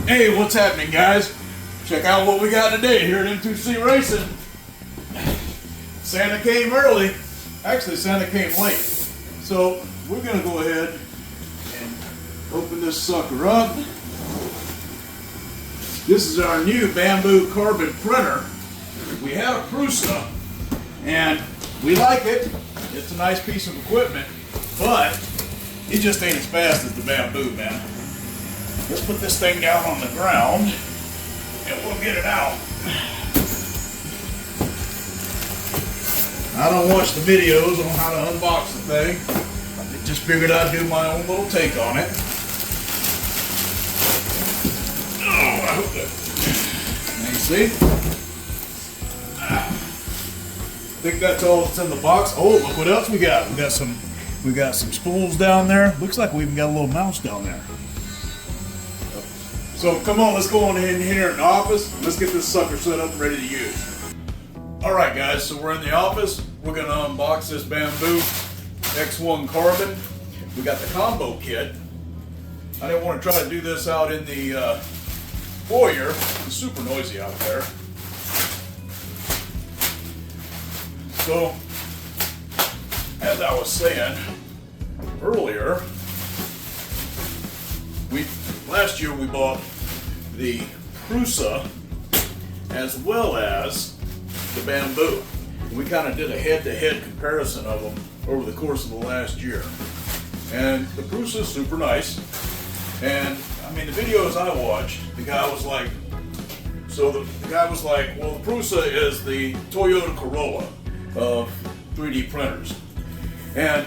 Hey, what's happening, guys? Check out what we got today here at M2C Racing. Santa came early. Actually, Santa came late. So we're gonna go ahead and open this sucker up. This is our new BAMBU carbon printer. We have a Prusa, and we like it. It's a nice piece of equipment, but it just ain't as fast as the BAMBU, man. Let's put this thing down on the ground, and we'll get it out. I don't watch the videos on how to unbox the thing. I just figured I'd do my own little take on it. Oh, I hope that. You see? I think that's all that's in the box. Oh, look what else we got. We got some spools down there. Looks like we even got a little mouse down there. So come on, let's go on in here in the office. Let's get this sucker set up and ready to use. All right, guys. So we're in the office. We're gonna unbox this BAMBU X1 carbon. We got the combo kit. I didn't want to try to do this out in the foyer. It's super noisy out there. So, as I was saying earlier, last year we bought the Prusa as well as the BAMBU. We kind of did a head-to-head comparison of them over the course of the last year. And the Prusa is super nice. And I mean, the videos I watched, the guy was like, well, the Prusa is the Toyota Corolla of 3D printers. And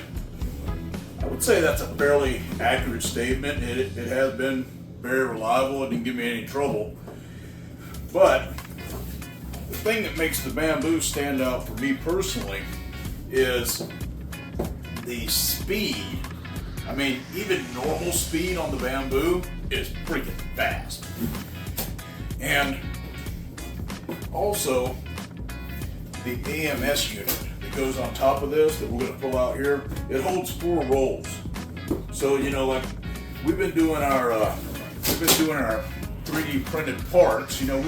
I would say that's a fairly accurate statement. It has been very reliable. It didn't give me any trouble. But the thing that makes the BAMBU stand out for me personally is the speed. I mean, even normal speed on the BAMBU is freaking fast. And also the AMS unit that goes on top of this that we're going to pull out here, it holds 4 rolls. So, you know, like we've been doing our 3D printed parts. You know,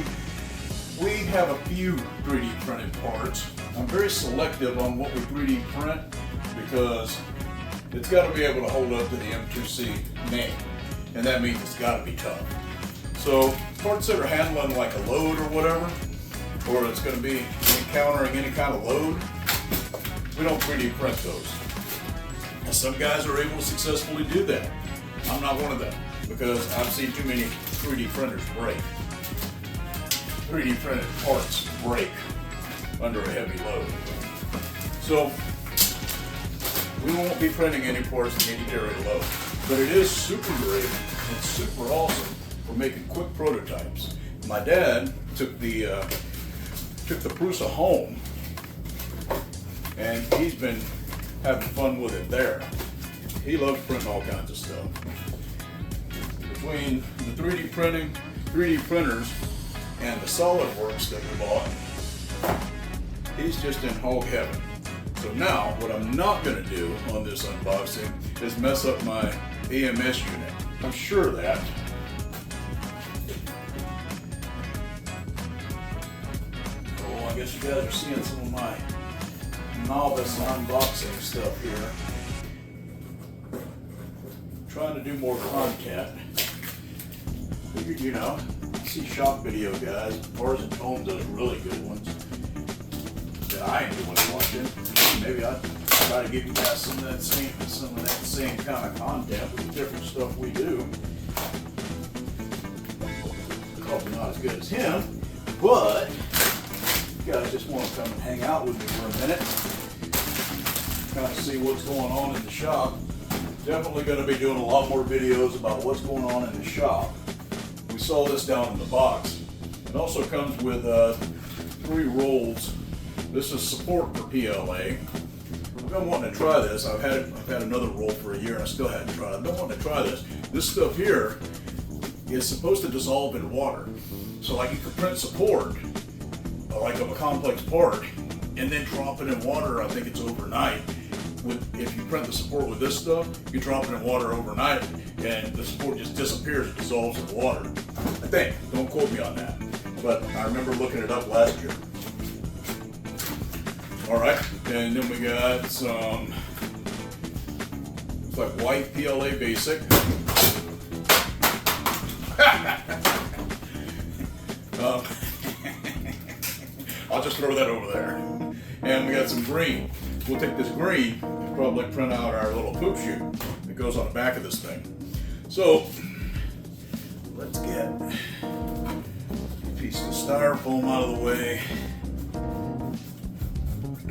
we have a few 3D printed parts. I'm very selective on what we 3D print because it's got to be able to hold up to the M2C name, and that means it's got to be tough. So parts that are handling like a load or whatever, or it's going to be encountering any kind of load, we don't 3D print those. And some guys are able to successfully do that. I'm not one of them because I've seen too many 3D printers break. 3D printed parts break under a heavy load. So we won't be printing any parts that need to carry a load. But it is super great and super awesome for making quick prototypes. My dad took the Prusa home, and he's been having fun with it there. He loves printing all kinds of stuff. Between the 3D printers, and the SolidWorks that we bought, he's just in hog heaven. So now, what I'm not going to do on this unboxing is mess up my AMS unit. I'm sure of that. Oh, I guess you guys are seeing some of my novice unboxing stuff here. Trying to do more content. Figured, you know, see shop video guys. Bars and Home does really good ones that I enjoy watching. Maybe I'd try to give you guys some of that same kind of content with the different stuff we do. Probably not as good as him, but you guys just want to come and hang out with me for a minute, kind of see what's going on in the shop. Definitely going to be doing a lot more videos about what's going on in the shop. We saw this down in the box. It also comes with 3 rolls. This is support for PLA. I've been wanting to try this. I've had another roll for a year and I still hadn't tried it. I've been wanting to try this. This stuff here is supposed to dissolve in water. So like you could print support, like of a complex part, and then drop it in water. I think it's overnight. If you print the support with this stuff, you drop it in water overnight and the support just disappears, it dissolves in water. I think. Don't quote me on that. But I remember looking it up last year. All right, and then we got some, it's like white PLA basic. I'll just throw that over there. And we got some green. We'll take this green and probably print out our little poop chute that goes on the back of this thing. So let's get a piece of styrofoam out of the way. I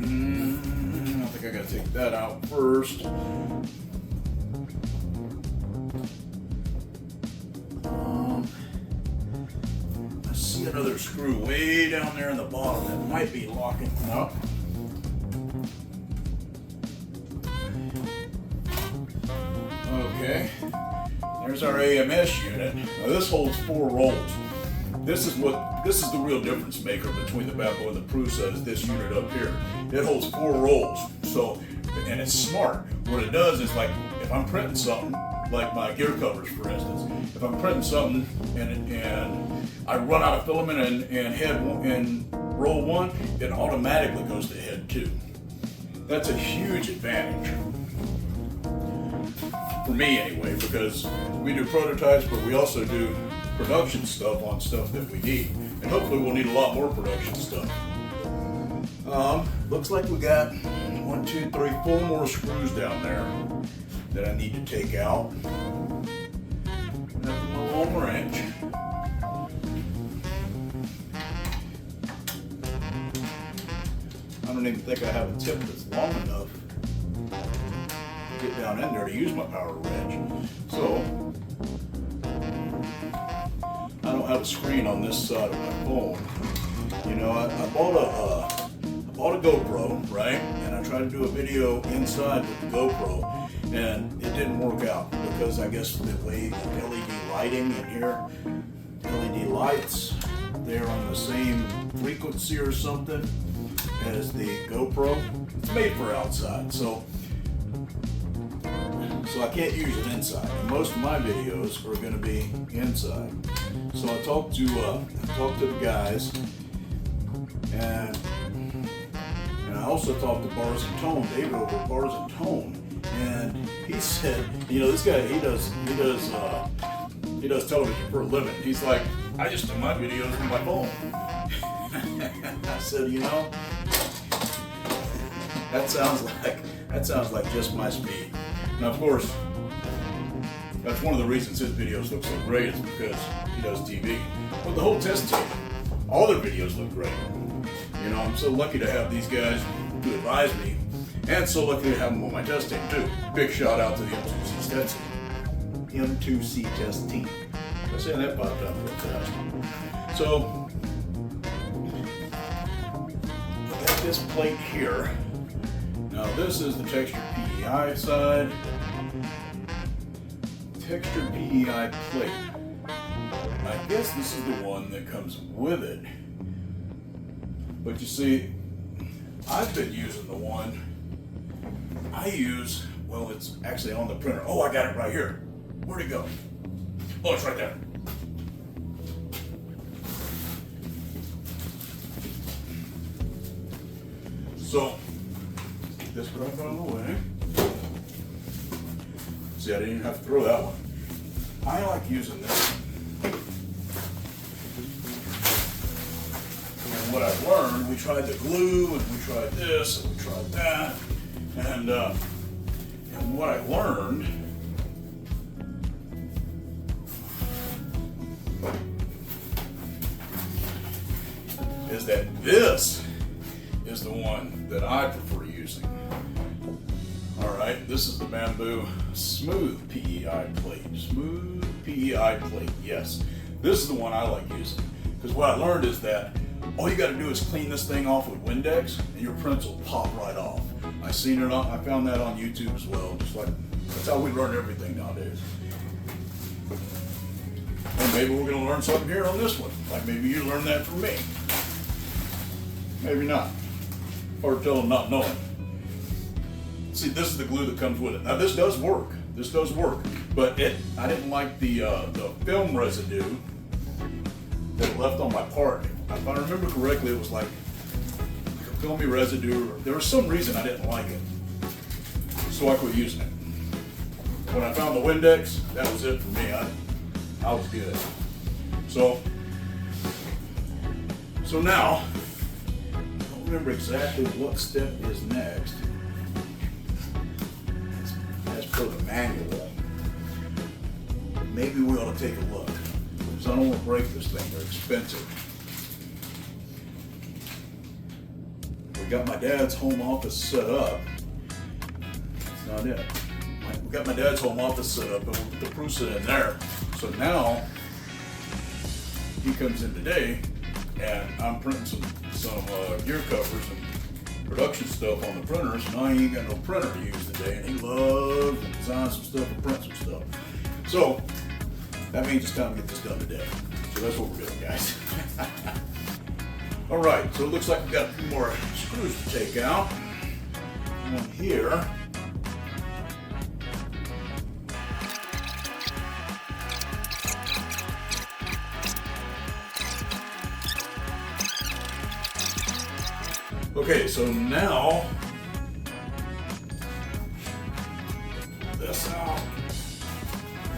think I gotta take that out first. I see another screw way down there in the bottom that might be locking. No. Okay. There's our AMS unit. Now this holds 4 rolls. This is the real difference maker between the BAMBU and the Prusa is this unit up here. It holds 4 rolls. So, and it's smart. What it does is, like, if I'm printing something, like my gear covers for instance, if I'm printing something and I run out of filament and roll 1, it automatically goes to head 2. That's a huge advantage. For me anyway, because we do prototypes, but we also do production stuff on stuff that we need. And hopefully we'll need a lot more production stuff. Looks like we got 1, 2, 3, 4 more screws down there that I need to take out. Nothing a long wrench. I don't even think I have a tip that's long enough to get down in there to use my power wrench. So I don't have a screen on this side of my phone. You know, I bought a GoPro, right? And I tried to do a video inside with the GoPro, and it didn't work out because I guess the way the LED lighting in here, LED lights, they're on the same frequency or something as the GoPro. It's made for outside, so I can't use it inside. And most of my videos are going to be inside. So I talked to the guys, and I also talked to Bars and Tone, David over at Bars and Tone, and he said, you know, this guy he does television for a living. He's like, I just do my videos on my phone. I said, you know, that sounds like just my speed. Now, of course, that's one of the reasons his videos look so great is because he does TV. But the whole test team, all their videos look great. You know, I'm so lucky to have these guys to advise me, and so lucky to have them on my test team too. Big shout out to the M2C test team. M2C test team. I say that popped up real fast. So, I got this plate here. Now this is the textured PEI side. Textured PEI plate. I guess this is the one that comes with it. But you see, I've been using the one I use, well, it's actually on the printer. Oh, I got it right here. Where'd it go? Oh, it's right there. So, this right out of the way. See, I didn't even have to throw that one. I like using this. And what I've learned, we tried the glue, and we tried this, and we tried that, and what I learned is that this is the one that I prefer using. All right, this is the BAMBU Smooth PEI plate. Smooth PEI plate, yes. This is the one I like using. Because what I learned is that all you got to do is clean this thing off with Windex, and your prints will pop right off. I found that on YouTube as well. Just like that's how we learn everything nowadays. And maybe we're going to learn something here on this one. Like maybe you learned that from me. Maybe not. Hard to tell them not knowing. See, this is the glue that comes with it. Now this does work. This does work, but I didn't like the film residue that left on my part. If I remember correctly, it was like a filmy residue. There was some reason I didn't like it, so I quit using it. When I found the Windex, that was it for me. I was good. So now, I don't remember exactly what step is next. As per the manual, maybe we ought to take a look, because I don't want to break this thing. They're expensive. We got my dad's home office set up. That's not it. We got my dad's home office set up, and we put the Prusa in there. So now he comes in today, and I'm printing some gear covers and production stuff on the printers, and I ain't got no printer to use today, and he loves to design some stuff and print some stuff. So that means it's time to get this done today. So that's what we're doing, guys. All right, so it looks like we've got a few more screws to take out. One here. Okay, so now, this out,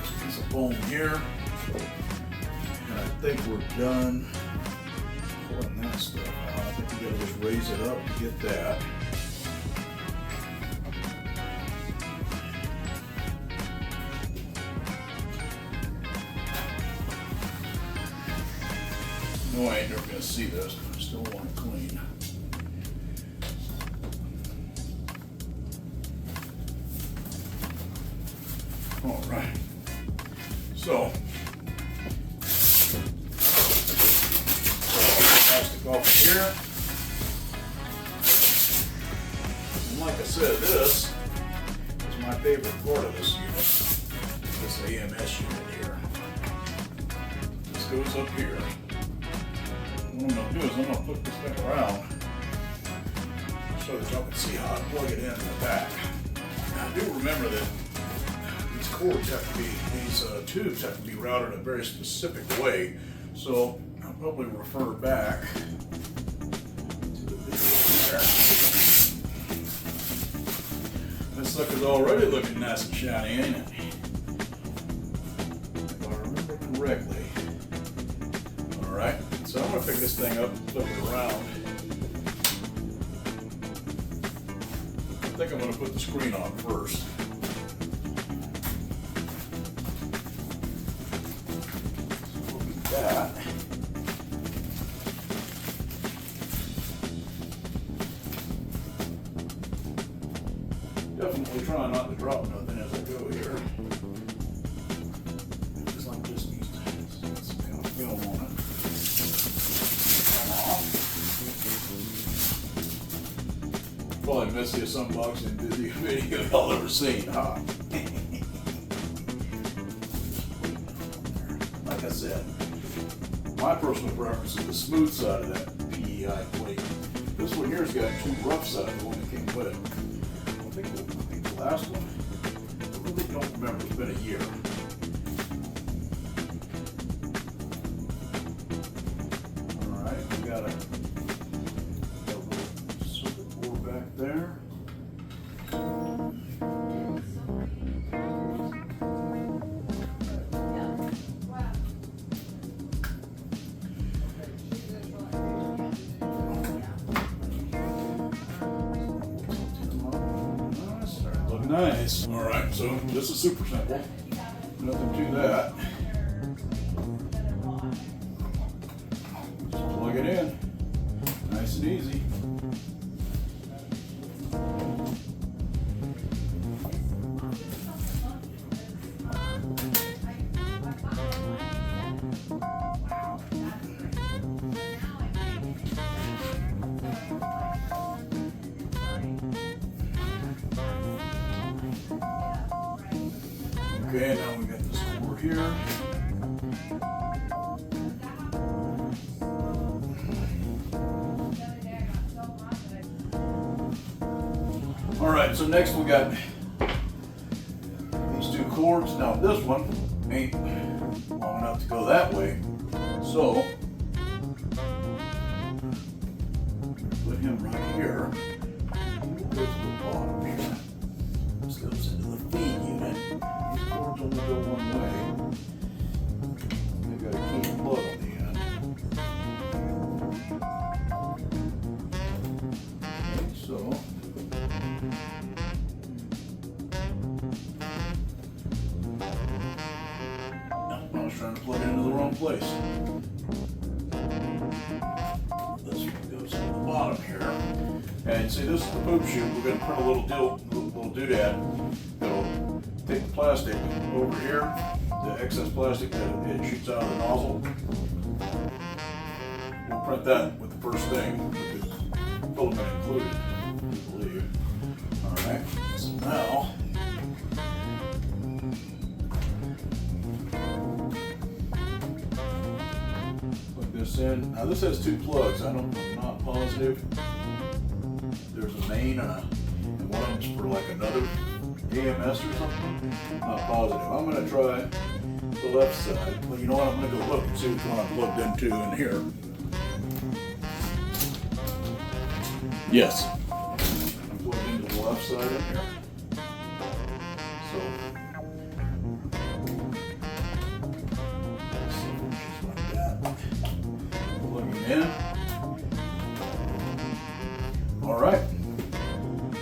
this piece of foam here, and I think we're done pulling that stuff out. I think we gotta just raise it up to get that. No, I ain't never gonna see this, but I still want it clean. All right, so plastic off here. And like I said, this is my favorite part of this unit, this AMS unit here. This goes up here. What I'm going to do is I'm going to flip this thing around so that y'all can see how I plug it in the back. Now I do remember that cords have to be, these tubes have to be routed a very specific way, so I'll probably refer back to the video there. This sucker's already looking nice and shiny, ain't it? If I remember correctly. Alright, so I'm going to pick this thing up and flip it around. I think I'm going to put the screen on first. That. Definitely try not to drop nothing as I go here. Just like this needs to get some kind of film on it. Come on. Probably the messiest unboxing video y'all ever seen, huh? Like I said, my personal preference is the smooth side of that PEI plate. This one here's got two rough sides, the one that came with it. I think the last one, I really don't remember, it's been a year. Alright, we got a little circuit board back there. Nice. All right, so this is super simple. Nothing to that. Just plug it in. Nice and easy. Okay, now we got this cord here. All right, so next we got these two cords. Now this one ain't long enough to go that way, so into the wrong place. This one goes to the bottom here. And see, this is the poop chute. We're going to print a little doodad. It'll take the plastic over here, the excess plastic that it shoots out of the nozzle. We'll print that with the first thing, with the filament included, I believe. Alright, so now, plug this in. Now this has two plugs. I'm not positive. There's a main and one of them's for like another AMS or something. Not positive. I'm going to try the left side. Well, you know what? I'm going to go look and see which one I'm plugged into in here. Yes. I'm plugged into the left side in here. So, just like that. Plug it in. Alright.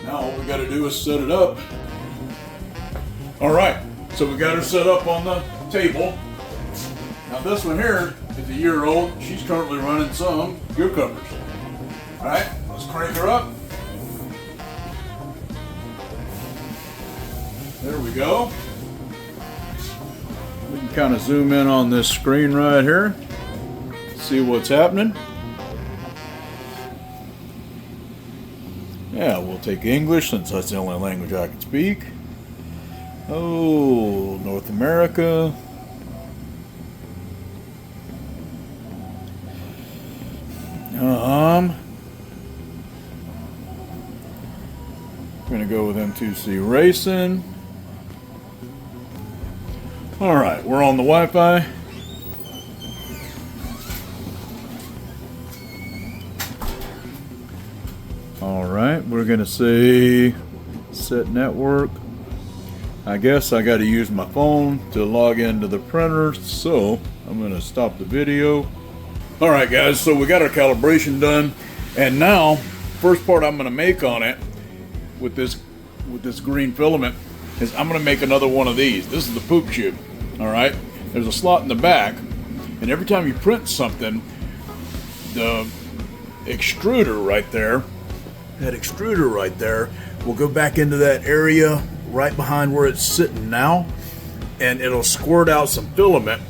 Now all we got to do is set it up. Alright, so we got her set up on the table. Now this one here is a year old. She's currently running some cucumbers. Alright, let's crank her up. There we go. We can kind of zoom in on this screen right here. See what's happening. Yeah, we'll take English since that's the only language I can speak. Oh, North America. We're gonna go with M2C Racing. All right, we're on the Wi-Fi. All right, we're gonna say set network. I guess I got to use my phone to log into the printer, so I'm going to stop the video. All right, guys, so we got our calibration done, and now first part I'm going to make on it with this green filament is I'm going to make another one of these. This is the poop chute. All right, there's a slot in the back, and every time you print something, the extruder right there, that extruder right there, will go back into that area right behind where it's sitting now, and it'll squirt out some filament,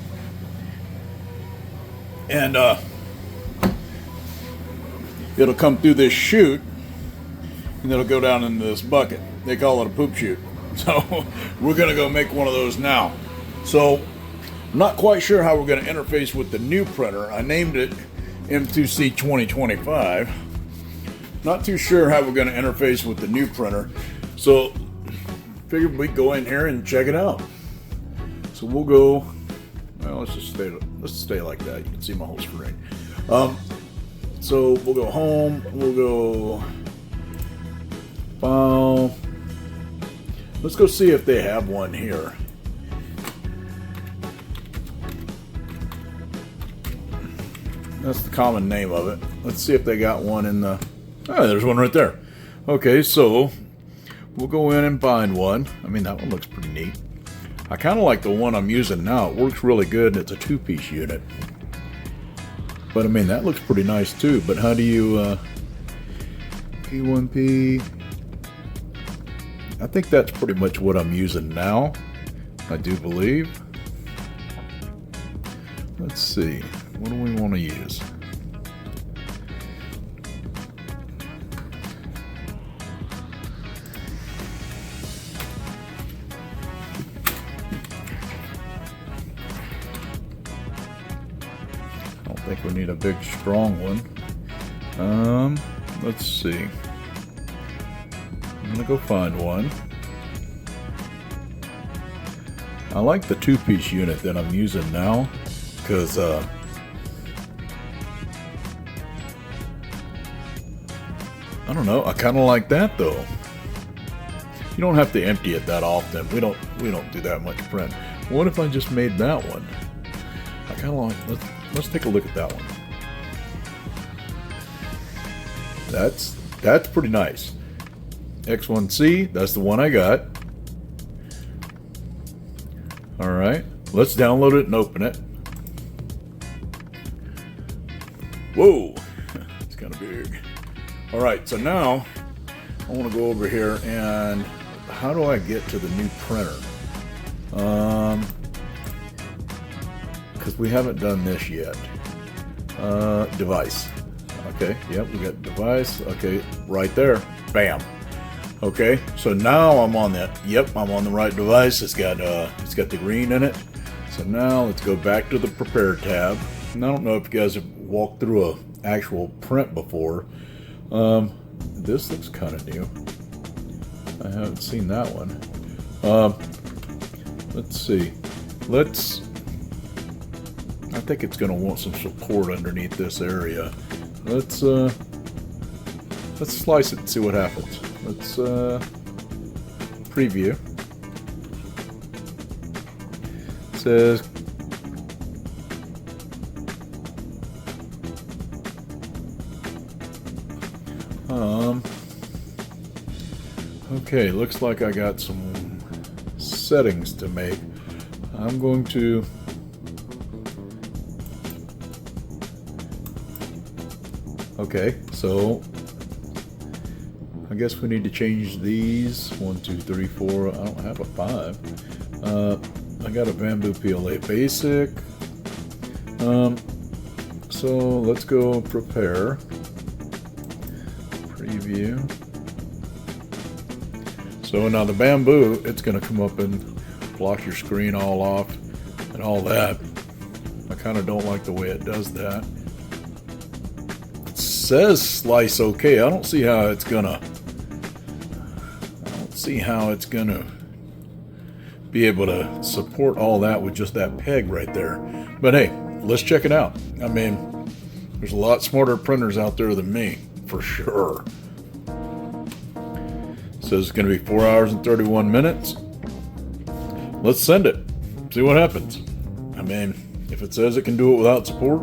and it'll come through this chute, and it'll go down into this bucket. They call it a poop chute. So we're gonna go make one of those now. So I'm not quite sure how we're gonna interface with the new printer. I named it M2C 2025. Not too sure how we're gonna interface with the new printer. So figured we'd go in here and check it out. So we'll go, well, let's stay like that. You can see my whole screen. So we'll go home, we'll go file. Let's go see if they have one here. That's the common name of it. Let's see if they got one in the, oh, there's one right there. Okay, so we'll go in and find one. I mean, that one looks pretty neat. I kind of like the one I'm using now. It works really good. It's a 2-piece unit. But I mean, that looks pretty nice too. But how do you, P1P? I think that's pretty much what I'm using now. I do believe. Let's see. What do we want to use? I don't think we need a big strong one. Let's see. I'm gonna go find one. I like the 2-piece unit that I'm using now because I don't know, I kind of like that though. You don't have to empty it that often. We don't do that much print. What if I just made that one? I kind of like, let's take a look at that one. That's pretty nice. X1C, that's the one I got. All right, let's download it and open it. Whoa, it's kind of big. All right, so now I want to go over here and how do I get to the new printer? Because we haven't done this yet. Device. Okay, yep, we got device. Okay, right there. Bam. Okay, so now I'm on that. Yep, I'm on the right device. It's got the green in it. So now let's go back to the prepare tab. And I don't know if you guys have walked through a actual print before. This looks kind of new. I haven't seen that one. Let's see. I think it's going to want some support underneath this area. Let's slice it and see what happens. Let's preview. It says okay, looks like I got some settings to make. I'm going to okay, so I guess we need to change these. 1, 2, 3, 4. I don't have a 5. I got a BAMBU PLA basic. So let's go prepare. Preview. So now the BAMBU, it's going to come up and block your screen all off and all that. I kind of don't like the way it does that. It says slice okay. I don't see how it's gonna be able to support all that with just that peg right there. But hey, let's check it out. I mean, there's a lot smarter printers out there than me, for sure. It says it's going to be 4 hours and 31 minutes. Let's send it. See what happens. I mean, if it says it can do it without support,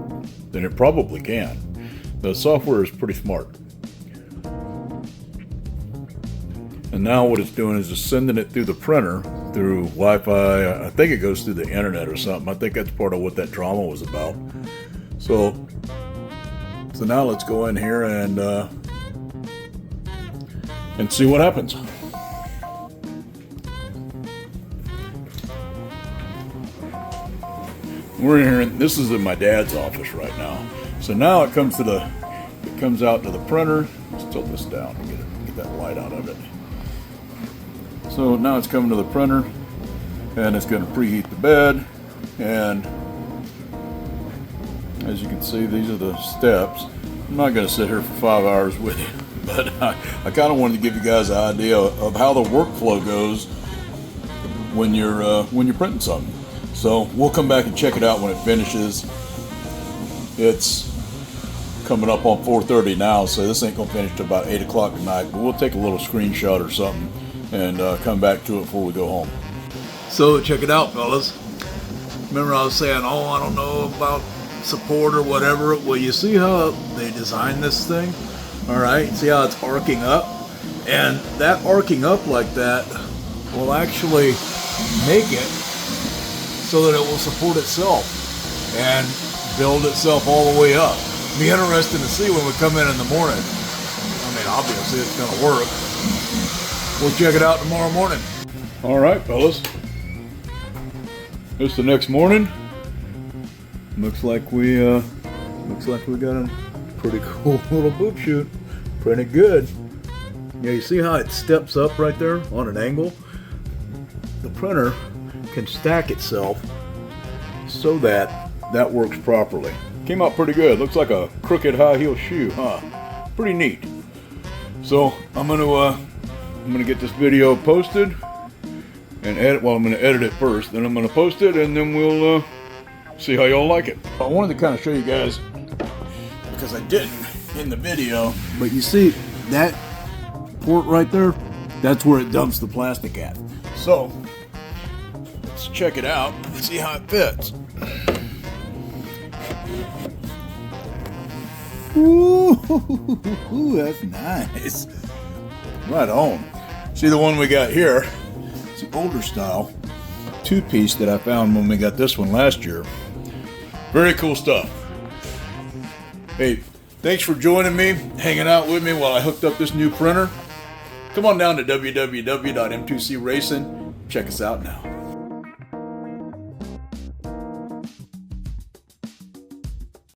then it probably can. The software is pretty smart. And now what it's doing is just sending it through the printer, through Wi-Fi. I think it goes through the internet or something. I think that's part of what that drama was about. So now let's go in here and see what happens. We're in here, and this is in my dad's office right now. So now it comes out to the printer. Let's tilt this down and get that light out of it. So now it's coming to the printer, and it's going to preheat the bed. And as you can see, these are the steps. I'm not going to sit here for 5 hours with you, but I kind of wanted to give you guys an idea of how the workflow goes when you're printing something. So we'll come back and check it out when it finishes. It's coming up on 4:30 now, so this ain't gonna finish till about 8 o'clock tonight. But we'll take a little screenshot or something and come back to it before we go home. So check it out, fellas. Remember I was saying, oh, I don't know about support or whatever. Well, you see how they designed this thing? All right, see how it's arcing up? And that arcing up like that will actually make it so that it will support itself and build itself all the way up. Be interesting to see when we come in the morning. I mean, obviously it's going to work. We'll check it out tomorrow morning. All right, fellas. It's the next morning. Looks like we got a pretty cool little boob chute. Pretty good. Yeah, you see how it steps up right there on an angle? The printer can stack itself so that works properly. Came out pretty good. Looks like a crooked high heel shoe, huh? Pretty neat. So I'm gonna get this video posted and edit. Well, I'm gonna edit it first, then I'm gonna post it, and then we'll see how y'all like it. I wanted to kind of show you guys, because I didn't in the video, but you see that port right there? That's where it dumps the plastic at. So let's check it out and see how it fits. Ooh, that's nice. Right on. See the one we got here? It's an older style two-piece that I found when we got this one last year. Very cool stuff. Hey, thanks for joining me, hanging out with me while I hooked up this new printer. Come on down to www.m2cracing. Check us out now.